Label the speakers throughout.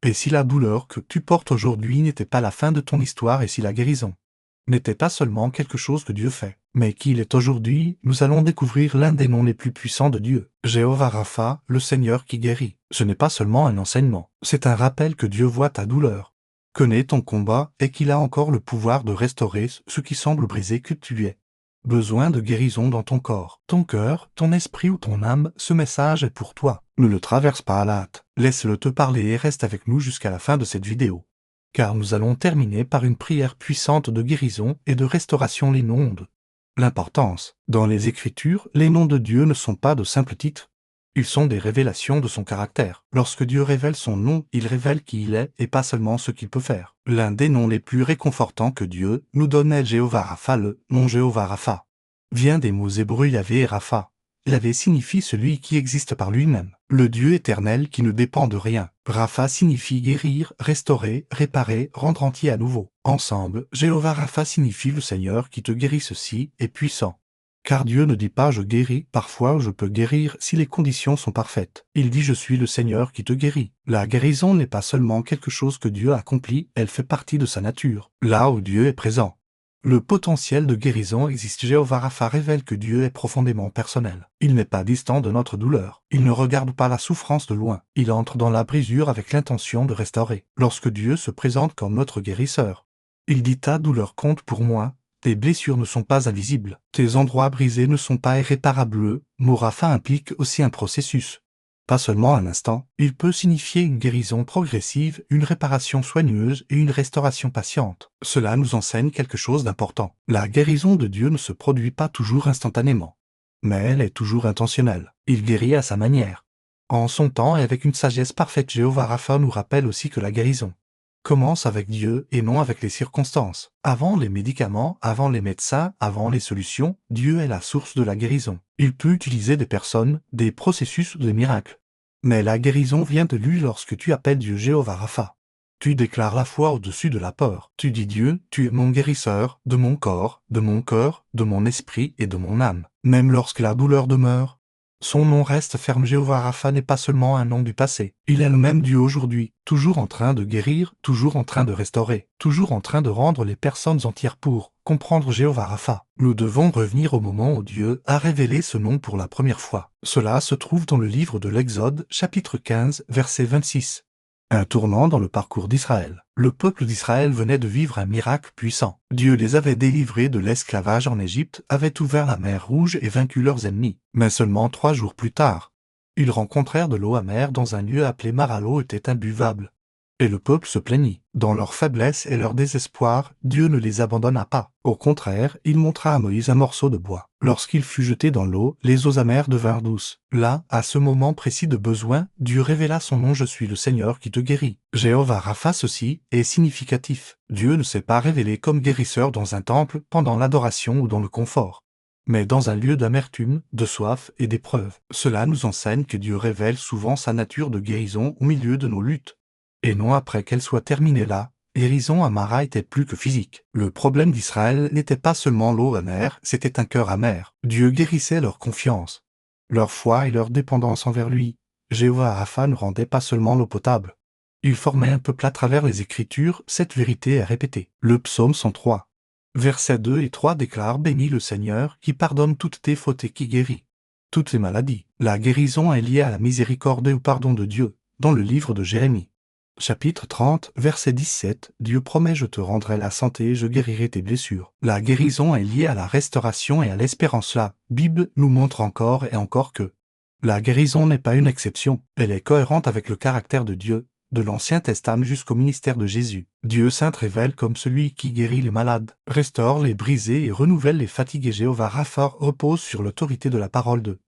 Speaker 1: Et si la douleur que tu portes aujourd'hui n'était pas la fin de ton histoire et si la guérison n'était pas seulement quelque chose que Dieu fait, mais qu'il est aujourd'hui, nous allons découvrir l'un des noms les plus puissants de Dieu, Jéhovah Rapha, le Seigneur qui guérit. Ce n'est pas seulement un enseignement, c'est un rappel que Dieu voit ta douleur, connaît ton combat et qu'il a encore le pouvoir de restaurer ce qui semble brisé que tu es. Besoin de guérison dans ton corps, ton cœur, ton esprit ou ton âme, ce message est pour toi. Ne le traverse pas à la hâte, laisse-le te parler et reste avec nous jusqu'à la fin de cette vidéo. Car nous allons terminer par une prière puissante de guérison et de restauration les noms de. L'importance. Dans les Écritures, les noms de Dieu ne sont pas de simples titres. Ils sont des révélations de son caractère. Lorsque Dieu révèle son nom, il révèle qui il est et pas seulement ce qu'il peut faire. L'un des noms les plus réconfortants que Dieu nous donne est Jéhovah Rapha. Le nom Jéhovah Rapha vient des mots hébreux Yahvé et Rapha. Yahvé signifie celui qui existe par lui-même, le Dieu éternel qui ne dépend de rien. Rapha signifie guérir, restaurer, réparer, rendre entier à nouveau. Ensemble, Jéhovah Rapha signifie le Seigneur qui te guérit. Ceci est puissant. Car Dieu ne dit pas « je guéris », parfois je peux guérir si les conditions sont parfaites. Il dit « je suis le Seigneur qui te guérit ». La guérison n'est pas seulement quelque chose que Dieu accomplit, elle fait partie de sa nature, là où Dieu est présent. Le potentiel de guérison existe. Jéhovah Rapha révèle que Dieu est profondément personnel. Il n'est pas distant de notre douleur. Il ne regarde pas la souffrance de loin. Il entre dans la brisure avec l'intention de restaurer. Lorsque Dieu se présente comme notre guérisseur, il dit « ta douleur compte pour moi. Tes blessures ne sont pas invisibles. Tes endroits brisés ne sont pas irréparables. » Le mot Rapha implique aussi un processus. Pas seulement un instant, il peut signifier une guérison progressive, une réparation soigneuse et une restauration patiente. Cela nous enseigne quelque chose d'important. La guérison de Dieu ne se produit pas toujours instantanément, mais elle est toujours intentionnelle. Il guérit à sa manière, en son temps et avec une sagesse parfaite. Jéhovah Rapha nous rappelle aussi que la guérison commence avec Dieu et non avec les circonstances. Avant les médicaments, avant les médecins, avant les solutions, Dieu est la source de la guérison. Il peut utiliser des personnes, des processus ou des miracles. Mais la guérison vient de lui lorsque tu appelles Dieu Jéhovah Rapha. Tu déclares la foi au-dessus de la peur. Tu dis Dieu, tu es mon guérisseur, de mon corps, de mon cœur, de mon esprit et de mon âme. Même lorsque la douleur demeure, son nom reste ferme. Jéhovah Rapha n'est pas seulement un nom du passé. Il est le même Dieu aujourd'hui, toujours en train de guérir, toujours en train de restaurer, toujours en train de rendre les personnes entières. Pour comprendre Jéhovah Rapha, nous devons revenir au moment où Dieu a révélé ce nom pour la première fois. Cela se trouve dans le livre de l'Exode, chapitre 15, verset 26. Un tournant dans le parcours d'Israël. Le peuple d'Israël venait de vivre un miracle puissant. Dieu les avait délivrés de l'esclavage en Égypte, avait ouvert la mer Rouge et vaincu leurs ennemis. Mais seulement 3 jours plus tard, ils rencontrèrent de l'eau amère dans un lieu appelé Mara. L'eau était imbuvable. Et le peuple se plaignit. Dans leur faiblesse et leur désespoir, Dieu ne les abandonna pas. Au contraire, il montra à Moïse un morceau de bois. Lorsqu'il fut jeté dans l'eau, les eaux amères devinrent douces. Là, à ce moment précis de besoin, Dieu révéla son nom. Je suis le Seigneur qui te guérit. Jéhovah Rapha, ceci est significatif. Dieu ne s'est pas révélé comme guérisseur dans un temple, pendant l'adoration ou dans le confort, mais dans un lieu d'amertume, de soif et d'épreuve. Cela nous enseigne que Dieu révèle souvent sa nature de guérison au milieu de nos luttes. Et non après qu'elle soit terminée là. Guérison à Mara était plus que physique. Le problème d'Israël n'était pas seulement l'eau amère, c'était un cœur amer. Dieu guérissait leur confiance, leur foi et leur dépendance envers lui. Jéhovah Rapha ne rendait pas seulement l'eau potable. Il formait un peuple à travers les Écritures. Cette vérité est répétée. Le psaume 103, versets 2 et 3 déclare « Bénis le Seigneur qui pardonne toutes tes fautes et qui guérit toutes tes maladies ». La guérison est liée à la miséricorde et au pardon de Dieu. Dans le livre de Jérémie, chapitre 30, verset 17, Dieu promet « Je te rendrai la santé et je guérirai tes blessures ». La guérison est liée à la restauration et à l'espérance. La Bible nous montre encore et encore que la guérison n'est pas une exception. Elle est cohérente avec le caractère de Dieu, de l'Ancien Testament jusqu'au ministère de Jésus. Dieu saint révèle comme celui qui guérit les malades, restaure les brisés et renouvelle les fatigués. Jéhovah Rapha repose sur l'autorité de la parole de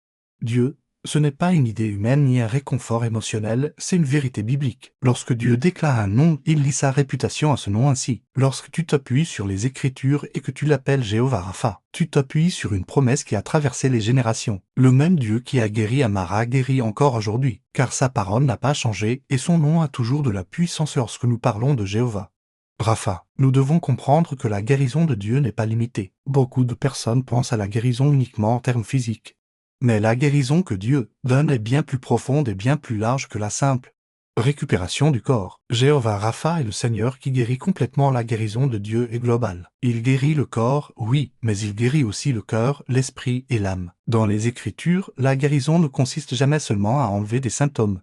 Speaker 1: Dieu. Ce n'est pas une idée humaine ni un réconfort émotionnel, c'est une vérité biblique. Lorsque Dieu déclare un nom, il lie sa réputation à ce nom ainsi. Lorsque tu t'appuies sur les Écritures et que tu l'appelles Jéhovah Rapha, tu t'appuies sur une promesse qui a traversé les générations. Le même Dieu qui a guéri à Mara guérit encore aujourd'hui, car sa parole n'a pas changé et son nom a toujours de la puissance. Lorsque nous parlons de Jéhovah Rapha, nous devons comprendre que la guérison de Dieu n'est pas limitée. Beaucoup de personnes pensent à la guérison uniquement en termes physiques. Mais la guérison que Dieu donne est bien plus profonde et bien plus large que la simple Récupération du corps. Jéhovah Rapha est le Seigneur qui guérit complètement. La guérison de Dieu est globale. Il guérit le corps, oui, mais il guérit aussi le cœur, l'esprit et l'âme. Dans les Écritures, la guérison ne consiste jamais seulement à enlever des symptômes.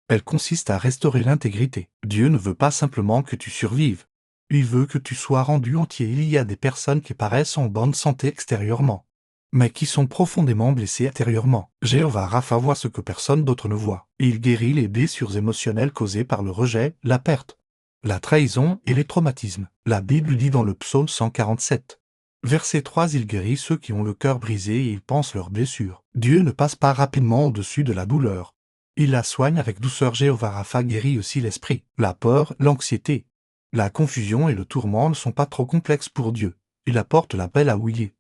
Speaker 1: Elle consiste à restaurer l'intégrité. Dieu ne veut pas simplement que tu survives. Il veut que tu sois rendu entier. Il y a des personnes qui paraissent en bonne santé extérieurement, mais qui sont profondément blessés intérieurement. Jéhovah Rapha voit ce que personne d'autre ne voit. Il guérit les blessures émotionnelles causées par le rejet, la perte, la trahison et les traumatismes. La Bible dit dans le psaume 147. Verset 3, il guérit ceux qui ont le cœur brisé et ils pensent leurs blessures. Dieu ne passe pas rapidement au-dessus de la douleur. Il la soigne avec douceur. Jéhovah Rapha guérit aussi l'esprit. La peur, l'anxiété, la confusion et le tourment ne sont pas trop complexes pour Dieu. Il apporte la paix là où il y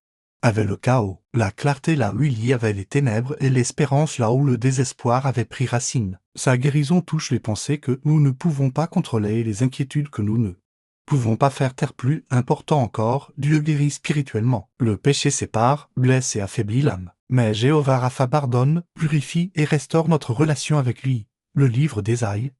Speaker 1: avait le chaos, la clarté là où il y avait les ténèbres et l'espérance là où le désespoir avait pris racine. Sa guérison touche les pensées que nous ne pouvons pas contrôler et les inquiétudes que nous ne pouvons pas faire taire. Plus important encore, Dieu guérit spirituellement. Le péché sépare, blesse et affaiblit l'âme. Mais Jéhovah Rapha pardonne, purifie et restaure notre relation avec lui. Le livre d'Ésaïe,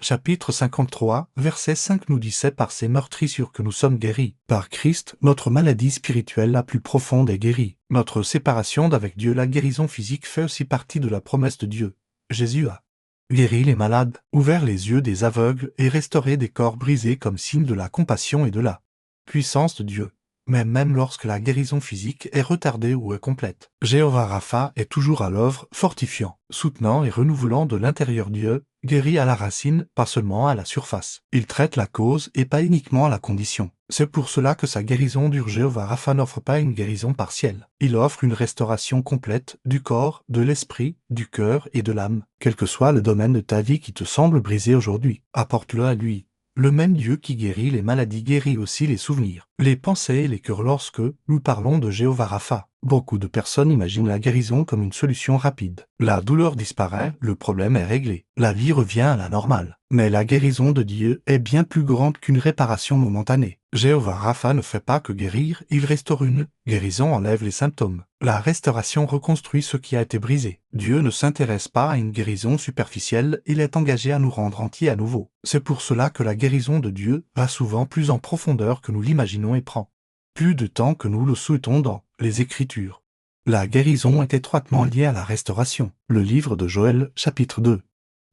Speaker 1: chapitre 53, verset 5 nous dit: c'est par ses meurtrissures que nous sommes guéris. Par Christ, notre maladie spirituelle la plus profonde est guérie. Notre séparation d'avec Dieu, la guérison physique fait aussi partie de la promesse de Dieu. Jésus a guéri les malades, ouvert les yeux des aveugles et restauré des corps brisés comme signe de la compassion et de la puissance de Dieu. Mais même lorsque la guérison physique est retardée ou est complète, Jéhovah Rapha est toujours à l'œuvre, fortifiant, soutenant et renouvelant de l'intérieur. Dieu guérit à la racine, pas seulement à la surface. Il traite la cause et pas uniquement la condition. C'est pour cela que sa guérison dure. Jéhovah Rapha n'offre pas une guérison partielle. Il offre une restauration complète du corps, de l'esprit, du cœur et de l'âme. Quel que soit le domaine de ta vie qui te semble brisé aujourd'hui, apporte-le à lui. Le même Dieu qui guérit les maladies guérit aussi les souvenirs, les pensées et les cœurs. Lorsque nous parlons de Jéhovah Rapha, beaucoup de personnes imaginent la guérison comme une solution rapide. La douleur disparaît, le problème est réglé, la vie revient à la normale. Mais la guérison de Dieu est bien plus grande qu'une réparation momentanée. Jéhovah Rapha ne fait pas que guérir, il restaure. Une guérison enlève les symptômes. La restauration reconstruit ce qui a été brisé. Dieu ne s'intéresse pas à une guérison superficielle, il est engagé à nous rendre entiers à nouveau. C'est pour cela que la guérison de Dieu va souvent plus en profondeur que nous l'imaginons et prend plus de temps que nous le souhaitons dans les Écritures. La guérison est étroitement liée à la restauration. Le livre de Joël, chapitre 2.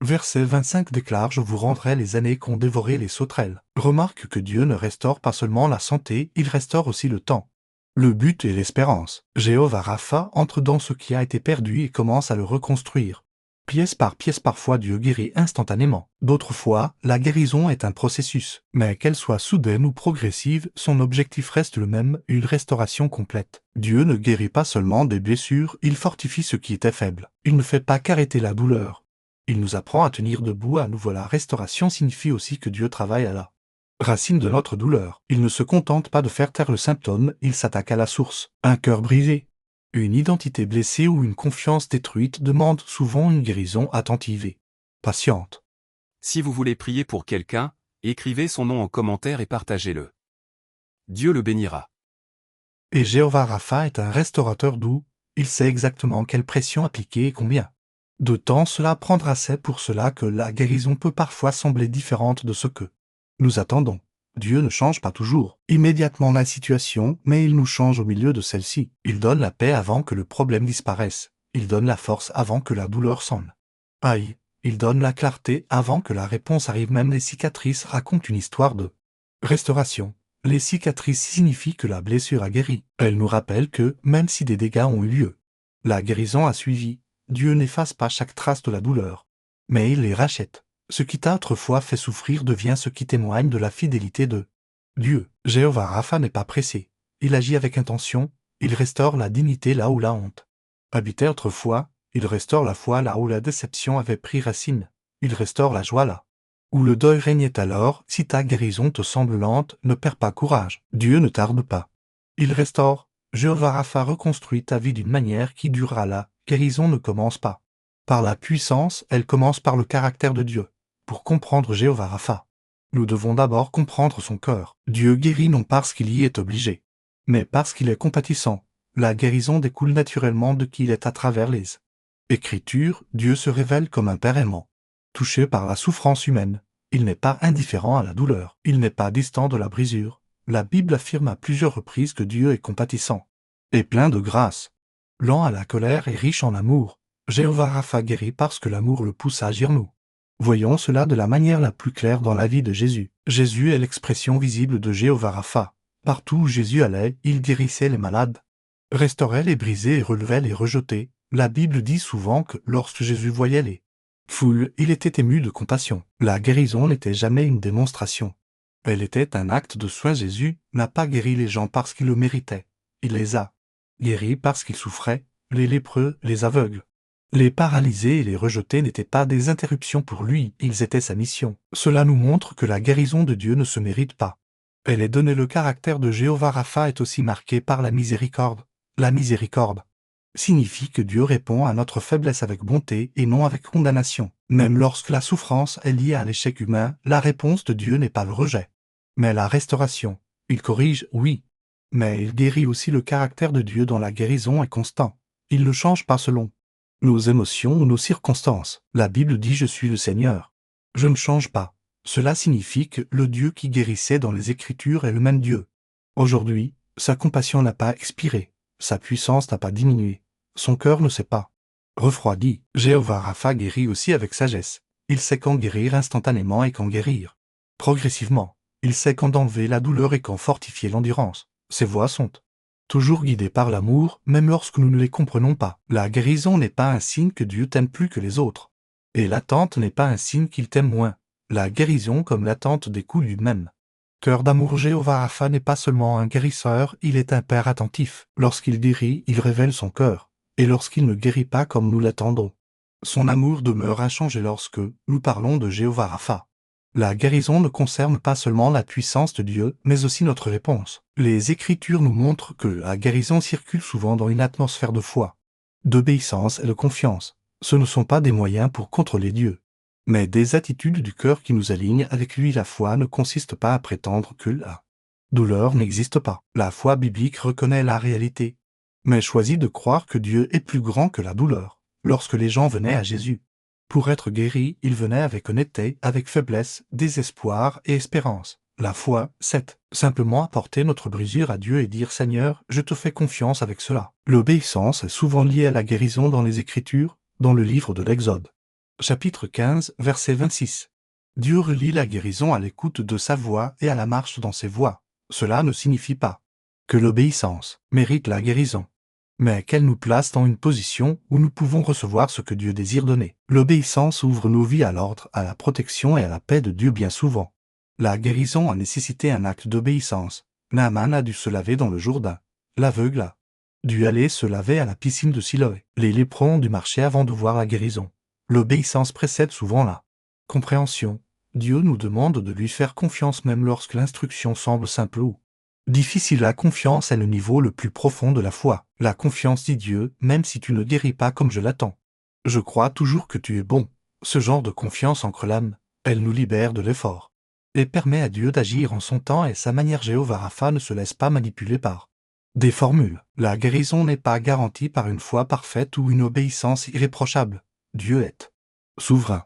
Speaker 1: Verset 25 déclare: je vous rendrai les années qu'ont dévoré les sauterelles. Remarque que Dieu ne restaure pas seulement la santé, il restaure aussi le temps, le but et l'espérance. Jéhovah Rapha entre dans ce qui a été perdu et commence à le reconstruire. Pièce par pièce, parfois Dieu guérit instantanément. D'autres fois, la guérison est un processus. Mais qu'elle soit soudaine ou progressive, son objectif reste le même, une restauration complète. Dieu ne guérit pas seulement des blessures, il fortifie ce qui était faible. Il ne fait pas qu'arrêter la douleur. Il nous apprend à tenir debout à nouveau. La restauration signifie aussi que Dieu travaille à la racine de notre douleur. Il ne se contente pas de faire taire le symptôme, il s'attaque à la source. Un cœur brisé, une identité blessée ou une confiance détruite demande souvent une guérison attentive et patiente.
Speaker 2: Si vous voulez prier pour quelqu'un, écrivez son nom en commentaire et partagez-le. Dieu le bénira.
Speaker 1: Et Jéhovah Rapha est un restaurateur doux, il sait exactement quelle pression appliquer et combien de temps cela prendra. C'est pour cela que la guérison peut parfois sembler différente de ce que nous attendons. Dieu ne change pas toujours immédiatement la situation, mais il nous change au milieu de celle-ci. Il donne la paix avant que le problème disparaisse. Il donne la force avant que la douleur s'en aille. Il donne la clarté avant que la réponse arrive. Même les cicatrices racontent une histoire de restauration. Les cicatrices signifient que la blessure a guéri. Elles nous rappellent que, même si des dégâts ont eu lieu, la guérison a suivi. Dieu n'efface pas chaque trace de la douleur, mais il les rachète. Ce qui t'a autrefois fait souffrir devient ce qui témoigne de la fidélité de Dieu. Jéhovah Rapha n'est pas pressé. Il agit avec intention, il restaure la dignité là où la honte habitait autrefois, il restaure la foi là où la déception avait pris racine, il restaure la joie là où le deuil régnait. Alors, si ta guérison te semble lente, ne perds pas courage. Dieu ne tarde pas. Il restaure. Jéhovah Rapha reconstruit ta vie d'une manière qui durera. La guérison ne commence pas par la puissance, elle commence par le caractère de Dieu. Pour comprendre Jéhovah Rapha, nous devons d'abord comprendre son cœur. Dieu guérit non parce qu'il y est obligé, mais parce qu'il est compatissant. La guérison découle naturellement de qui il est à travers les Écritures. Dieu se révèle comme un Père aimant. Touché par la souffrance humaine, il n'est pas indifférent à la douleur. Il n'est pas distant de la brisure. La Bible affirme à plusieurs reprises que Dieu est compatissant et plein de grâce. Lent à la colère et riche en amour, Jéhovah Rapha guérit parce que l'amour le pousse à agir nous. Voyons cela de la manière la plus claire dans la vie de Jésus. Jésus est l'expression visible de Jéhovah Rapha. Partout où Jésus allait, il guérissait les malades, restaurait les brisés et relevait les rejetés. La Bible dit souvent que lorsque Jésus voyait les foules, il était ému de compassion. La guérison n'était jamais une démonstration. Elle était un acte de soin. Jésus n'a pas guéri les gens parce qu'ils le méritaient. Il les a guéris parce qu'ils souffraient, les lépreux, les aveugles. Les paralysés et les rejetés n'étaient pas des interruptions pour lui, ils étaient sa mission. Cela nous montre que la guérison de Dieu ne se mérite pas. Elle est donnée. Le caractère de Jéhovah Rapha est aussi marqué par la miséricorde. La miséricorde signifie que Dieu répond à notre faiblesse avec bonté et non avec condamnation. Même lorsque la souffrance est liée à l'échec humain, la réponse de Dieu n'est pas le rejet, mais la restauration. Il corrige, oui, mais il guérit aussi. Le caractère de Dieu dans la guérison est constant. Il ne change pas selon nos émotions ou nos circonstances. La Bible dit « Je suis le Seigneur. Je ne change pas ». Cela signifie que le Dieu qui guérissait dans les Écritures est le même Dieu. Aujourd'hui, sa compassion n'a pas expiré, sa puissance n'a pas diminué, son cœur ne s'est pas refroidi. Jéhovah Rapha guérit aussi avec sagesse. Il sait quand guérir instantanément et quand guérir progressivement. Il sait quand enlever la douleur et quand fortifier l'endurance. Ses voies sont toujours guidées par l'amour, même lorsque nous ne les comprenons pas. La guérison n'est pas un signe que Dieu t'aime plus que les autres. Et l'attente n'est pas un signe qu'il t'aime moins. La guérison comme l'attente découlent du même cœur d'amour. Jéhovah Rapha n'est pas seulement un guérisseur, il est un père attentif. Lorsqu'il guérit, il révèle son cœur. Et lorsqu'il ne guérit pas comme nous l'attendons, son amour demeure inchangé. Lorsque nous parlons de Jéhovah Rapha, la guérison ne concerne pas seulement la puissance de Dieu, mais aussi notre réponse. Les Écritures nous montrent que la guérison circule souvent dans une atmosphère de foi, d'obéissance et de confiance. Ce ne sont pas des moyens pour contrôler Dieu, mais des attitudes du cœur qui nous alignent avec lui. La foi ne consiste pas à prétendre que la douleur n'existe pas. La foi biblique reconnaît la réalité, mais choisit de croire que Dieu est plus grand que la douleur. Lorsque les gens venaient à Jésus pour être guéris, ils venaient avec honnêteté, avec faiblesse, désespoir et espérance. La foi, c'est simplement apporter notre brisure à Dieu et dire « Seigneur, je te fais confiance avec cela ». L'obéissance est souvent liée à la guérison dans les Écritures, dans le livre de l'Exode. Chapitre 15, verset 26. Dieu relie la guérison à l'écoute de sa voix et à la marche dans ses voies. Cela ne signifie pas que l'obéissance mérite la guérison, mais qu'elle nous place dans une position où nous pouvons recevoir ce que Dieu désire donner. L'obéissance ouvre nos vies à l'ordre, à la protection et à la paix de Dieu. Bien souvent, la guérison a nécessité un acte d'obéissance. Naaman a dû se laver dans le Jourdain. L'aveugle a dû aller se laver à la piscine de Siloé. Les lépreux ont dû marcher avant de voir la guérison. L'obéissance précède souvent la compréhension. Dieu nous demande de lui faire confiance même lorsque l'instruction semble simple ou difficile. La confiance est le niveau le plus profond de la foi. La confiance dit Dieu, même si tu ne guéris pas comme je l'attends, je crois toujours que tu es bon. Ce genre de confiance ancre l'âme. Elle nous libère de l'effort et permet à Dieu d'agir en son temps et sa manière. Jéhovah Rapha ne se laisse pas manipuler par des formules. La guérison n'est pas garantie par une foi parfaite ou une obéissance irréprochable. Dieu est souverain,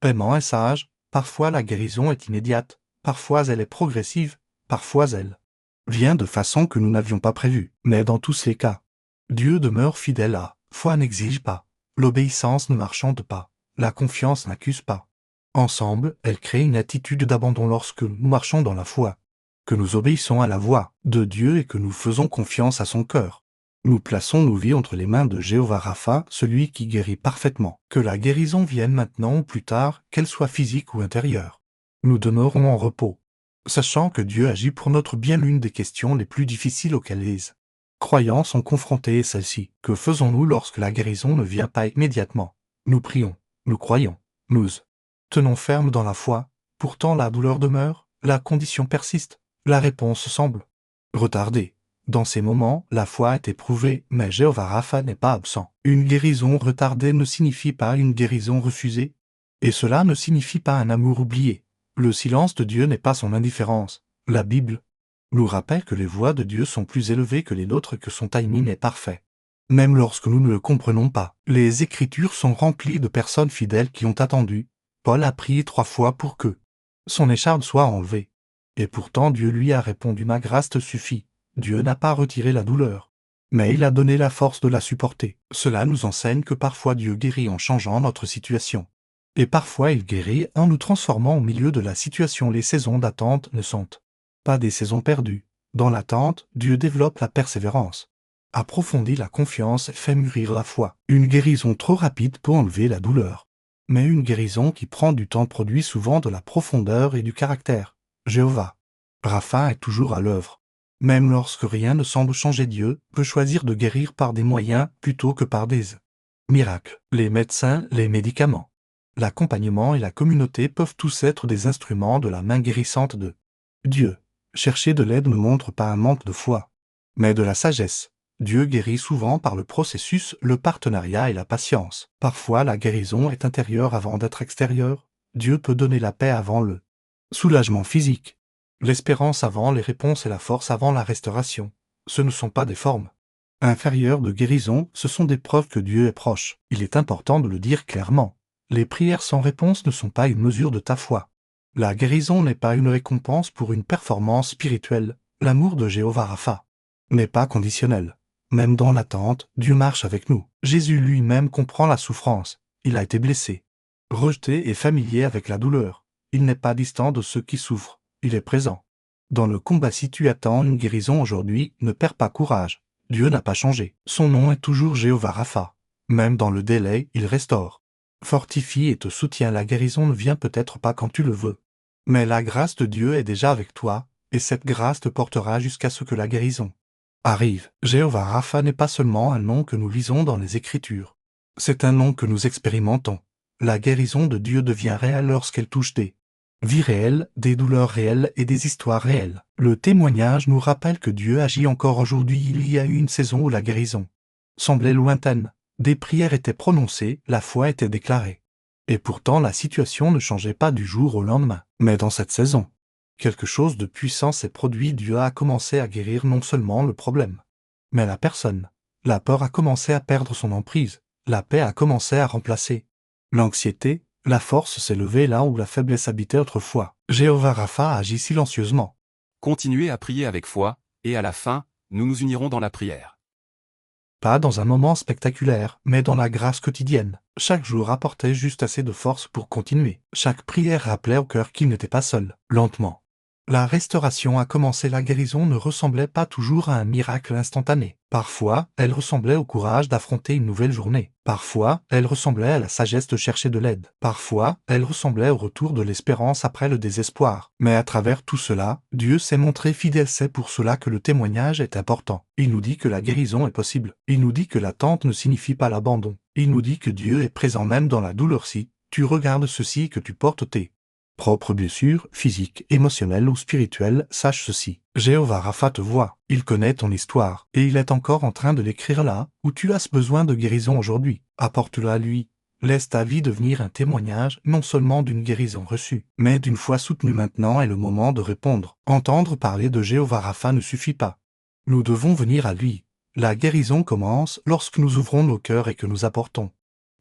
Speaker 1: aimant et sage. Parfois la guérison est immédiate, parfois elle est progressive, parfois elle vient de façon que nous n'avions pas prévue. Mais dans tous ces cas, Dieu demeure fidèle. La foi n'exige pas, l'obéissance ne marchande pas, la confiance n'accuse pas. Ensemble, elles créent une attitude d'abandon lorsque nous marchons dans la foi, que nous obéissons à la voix de Dieu et que nous faisons confiance à son cœur. Nous plaçons nos vies entre les mains de Jéhovah Rapha, celui qui guérit parfaitement. Que la guérison vienne maintenant ou plus tard, qu'elle soit physique ou intérieure, nous demeurons en repos, sachant que Dieu agit pour notre bien. L'une des questions les plus difficiles auxquelles les croyants sont confrontés est celle-ci. Que faisons-nous lorsque la guérison ne vient pas immédiatement? Nous prions, nous croyons, nous tenons ferme dans la foi, pourtant la douleur demeure, la condition persiste, la réponse semble retardée. Dans ces moments, la foi est éprouvée, mais Jéhovah Rapha n'est pas absent. Une guérison retardée ne signifie pas une guérison refusée, et cela ne signifie pas un amour oublié. Le silence de Dieu n'est pas son indifférence. La Bible nous rappelle que les voies de Dieu sont plus élevées que les nôtres, que son timing est parfait. Même lorsque nous ne le comprenons pas, les Écritures sont remplies de personnes fidèles qui ont attendu, Paul a prié 3 fois pour que son écharpe soit enlevée. Et pourtant Dieu lui a répondu: ma grâce te suffit. Dieu n'a pas retiré la douleur, mais il a donné la force de la supporter. Cela nous enseigne que parfois Dieu guérit en changeant notre situation. Et parfois il guérit en nous transformant au milieu de la situation. Les saisons d'attente ne sont pas des saisons perdues. Dans l'attente, Dieu développe la persévérance, approfondit la confiance et fait mûrir la foi. Une guérison trop rapide peut enlever la douleur, mais une guérison qui prend du temps produit souvent de la profondeur et du caractère. Jéhovah Rapha est toujours à l'œuvre. Même lorsque rien ne semble changer, Dieu peut choisir de guérir par des moyens plutôt que par des miracles. Les médecins, les médicaments, l'accompagnement et la communauté peuvent tous être des instruments de la main guérissante de Dieu. Chercher de l'aide ne montre pas un manque de foi, mais de la sagesse. Dieu guérit souvent par le processus, le partenariat et la patience. Parfois la guérison est intérieure avant d'être extérieure. Dieu peut donner la paix avant le soulagement physique, l'espérance avant les réponses et la force avant la restauration. Ce ne sont pas des formes inférieures de guérison, ce sont des preuves que Dieu est proche. Il est important de le dire clairement. Les prières sans réponse ne sont pas une mesure de ta foi. La guérison n'est pas une récompense pour une performance spirituelle. L'amour de Jéhovah Rapha n'est pas conditionnel. Même dans l'attente, Dieu marche avec nous. Jésus lui-même comprend la souffrance. Il a été blessé, rejeté et familier avec la douleur. Il n'est pas distant de ceux qui souffrent. Il est présent. Dans le combat, si tu attends une guérison aujourd'hui, ne perds pas courage. Dieu n'a pas changé. Son nom est toujours Jéhovah Rapha. Même dans le délai, il restaure, fortifie et te soutient. La guérison ne vient peut-être pas quand tu le veux, mais la grâce de Dieu est déjà avec toi, et cette grâce te portera jusqu'à ce que la guérison arrive. Jéhovah Rapha n'est pas seulement un nom que nous lisons dans les Écritures. C'est un nom que nous expérimentons. La guérison de Dieu devient réelle lorsqu'elle touche des vies réelles, des douleurs réelles et des histoires réelles. Le témoignage nous rappelle que Dieu agit encore aujourd'hui. Il y a eu une saison où la guérison semblait lointaine. Des prières étaient prononcées, la foi était déclarée. Et pourtant la situation ne changeait pas du jour au lendemain. Mais dans cette saison, quelque chose de puissant s'est produit. Dieu a commencé à guérir non seulement le problème, mais la personne. La peur a commencé à perdre son emprise. La paix a commencé à remplacer l'anxiété. La force s'est levée là où la faiblesse habitait autrefois. Jéhovah Rapha agit silencieusement.
Speaker 2: Continuez à prier avec foi, et à la fin, nous nous unirons dans la prière.
Speaker 1: Pas dans un moment spectaculaire, mais dans la grâce quotidienne. Chaque jour apportait juste assez de force pour continuer. Chaque prière rappelait au cœur qu'il n'était pas seul. Lentement, la restauration a commencé. La guérison ne ressemblait pas toujours à un miracle instantané. Parfois, elle ressemblait au courage d'affronter une nouvelle journée. Parfois, elle ressemblait à la sagesse de chercher de l'aide. Parfois, elle ressemblait au retour de l'espérance après le désespoir. Mais à travers tout cela, Dieu s'est montré fidèle. C'est pour cela que le témoignage est important. Il nous dit que la guérison est possible. Il nous dit que l'attente ne signifie pas l'abandon. Il nous dit que Dieu est présent même dans la douleur. Si tu regardes ceci et que tu portes tes propres blessures, physiques, émotionnelles ou spirituelles, sache ceci. Jéhovah Rapha te voit. Il connaît ton histoire. Et il est encore en train de l'écrire là, où tu as besoin de guérison aujourd'hui. Apporte-la à lui. Laisse ta vie devenir un témoignage, non seulement d'une guérison reçue, mais d'une foi soutenue. Maintenant est le moment de répondre. Entendre parler de Jéhovah Rapha ne suffit pas. Nous devons venir à lui. La guérison commence lorsque nous ouvrons nos cœurs et que nous apportons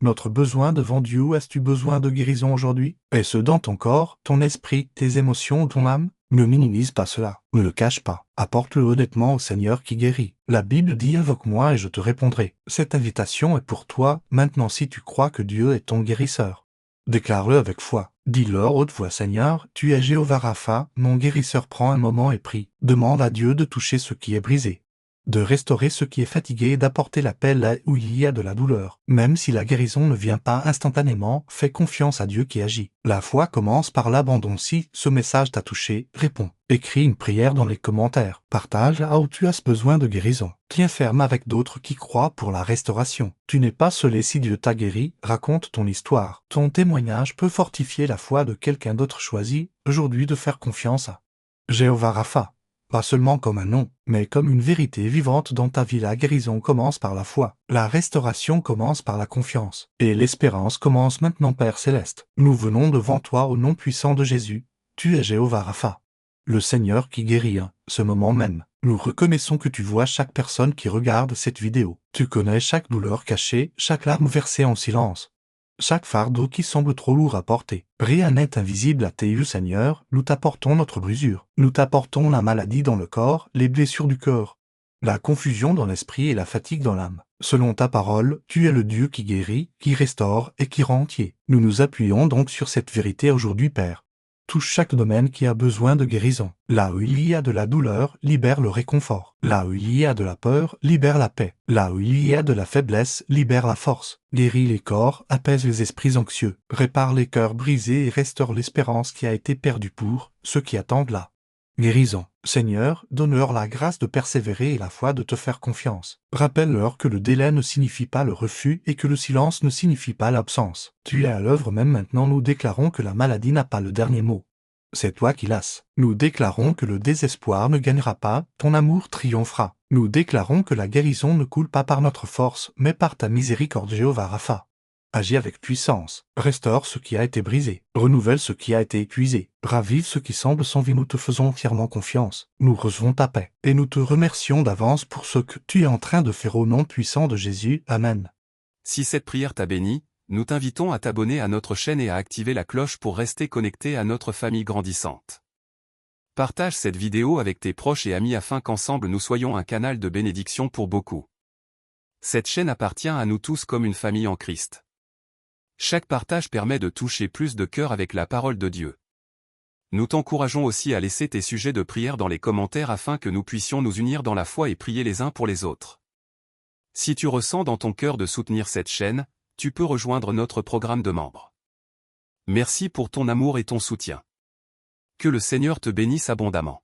Speaker 1: notre besoin devant Dieu. As-tu besoin de guérison aujourd'hui? Est-ce dans ton corps, ton esprit, tes émotions ou ton âme? Ne minimise pas cela, ne le cache pas. Apporte-le honnêtement au Seigneur qui guérit. La Bible dit: invoque-moi et je te répondrai. Cette invitation est pour toi, maintenant. Si tu crois que Dieu est ton guérisseur, déclare-le avec foi. Dis-le à haute voix: Seigneur, tu es Jéhovah Rapha, mon guérisseur. Prends un moment et prie. Demande à Dieu de toucher ce qui est brisé, de restaurer ce qui est fatigué et d'apporter la paix là où il y a de la douleur. Même si la guérison ne vient pas instantanément, fais confiance à Dieu qui agit. La foi commence par l'abandon. Si ce message t'a touché, réponds. Écris une prière dans les commentaires. Partage là où tu as besoin de guérison. Tiens ferme avec d'autres qui croient pour la restauration. Tu n'es pas seul et si Dieu t'a guéri, raconte ton histoire. Ton témoignage peut fortifier la foi de quelqu'un d'autre. Choisis aujourd'hui de faire confiance à Jéhovah Rapha. Pas seulement comme un nom, mais comme une vérité vivante dans ta vie. La guérison commence par la foi, la restauration commence par la confiance, et l'espérance commence maintenant. Père Céleste, nous venons devant toi au nom puissant de Jésus. Tu es Jéhovah Rapha, le Seigneur qui guérit. Ce moment même, nous reconnaissons que tu vois chaque personne qui regarde cette vidéo. Tu connais chaque douleur cachée, chaque larme versée en silence. chaque fardeau qui semble trop lourd à porter. Rien n'est invisible à tes yeux, Seigneur, nous t'apportons notre brisure. Nous t'apportons la maladie dans le corps, les blessures du corps, la confusion dans l'esprit et la fatigue dans l'âme. Selon ta parole, tu es le Dieu qui guérit, qui restaure et qui rend entier. Nous nous appuyons donc sur cette vérité aujourd'hui, Père. Touche chaque domaine qui a besoin de guérison. Là où il y a de la douleur, libère le réconfort. Là où il y a de la peur, libère la paix. Là où il y a de la faiblesse, libère la force. Guéris les corps, apaise les esprits anxieux, répare les cœurs brisés et restaure l'espérance qui a été perdue pour ceux qui attendent la guérison. Seigneur, donne-leur la grâce de persévérer et la foi de te faire confiance. Rappelle-leur que le délai ne signifie pas le refus et que le silence ne signifie pas l'absence. Tu es à l'œuvre même maintenant. Nous déclarons que la maladie n'a pas le dernier mot. C'est toi qui lasses. Nous déclarons que le désespoir ne gagnera pas, ton amour triomphera. Nous déclarons que la guérison ne coule pas par notre force, mais par ta miséricorde, Jéhovah Rapha. Agis avec puissance, restaure ce qui a été brisé, renouvelle ce qui a été épuisé, ravive ce qui semble sans vie. Nous te faisons entièrement confiance, nous recevons ta paix, et nous te remercions d'avance pour ce que tu es en train de faire au nom puissant de Jésus. Amen.
Speaker 2: Si cette prière t'a béni, nous t'invitons à t'abonner à notre chaîne et à activer la cloche pour rester connecté à notre famille grandissante. Partage cette vidéo avec tes proches et amis afin qu'ensemble nous soyons un canal de bénédiction pour beaucoup. Cette chaîne appartient à nous tous comme une famille en Christ. Chaque partage permet de toucher plus de cœurs avec la parole de Dieu. Nous t'encourageons aussi à laisser tes sujets de prière dans les commentaires afin que nous puissions nous unir dans la foi et prier les uns pour les autres. Si tu ressens dans ton cœur de soutenir cette chaîne, tu peux rejoindre notre programme de membres. Merci pour ton amour et ton soutien. Que le Seigneur te bénisse abondamment.